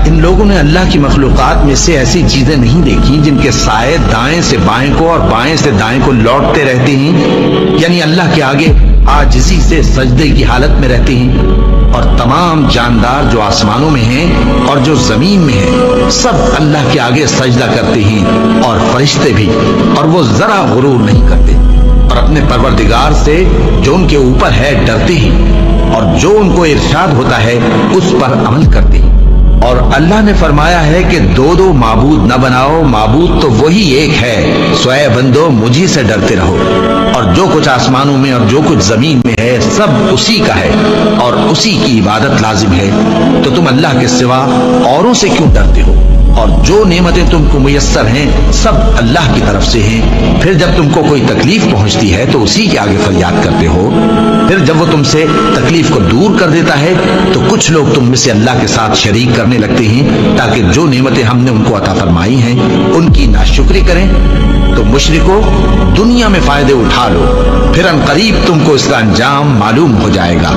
ان لوگوں نے اللہ کی مخلوقات میں سے ایسی چیزیں نہیں دیکھی جن کے سائے دائیں سے بائیں کو اور بائیں سے دائیں کو لوٹتے رہتے ہیں، یعنی اللہ کے آگے عاجزی سے سجدے کی حالت میں رہتے ہیں؟ اور تمام جاندار جو آسمانوں میں ہیں اور جو زمین میں ہیں سب اللہ کے آگے سجدہ کرتے ہیں، اور فرشتے بھی، اور وہ ذرا غرور نہیں کرتے، اور اپنے پروردگار سے جو ان کے اوپر ہے ڈرتے ہیں، اور جو ان کو ارشاد ہوتا ہے اس پر عمل کرتے ہیں۔ اور اللہ نے فرمایا ہے کہ دو معبود نہ بناؤ، معبود تو وہی ایک ہے، سوئے بندو مجھی سے ڈرتے رہو، اور جو کچھ آسمانوں میں اور جو کچھ زمین میں ہے سب اسی کا ہے، اور اسی کی عبادت لازم ہے، تو تم اللہ کے سوا اوروں سے کیوں ڈرتے ہو؟ اور جو نعمتیں تم کو میسر ہیں سب اللہ کی طرف سے ہیں۔ پھر جب تم کو کوئی تکلیف پہنچتی ہے تو اسی کے آگے فریاد کرتے ہو، پھر جب وہ تم سے تکلیف کو دور کر دیتا ہے تو کچھ لوگ تم میں سے اللہ کے ساتھ شریک کرنے لگتے ہیں تاکہ جو نعمتیں ہم نے ان کو عطا فرمائی ہیں ان کی ناشکری کریں۔ تو مشرکو، دنیا میں فائدے اٹھا لو، پھر ان قریب تم کو اس کا انجام معلوم ہو جائے گا۔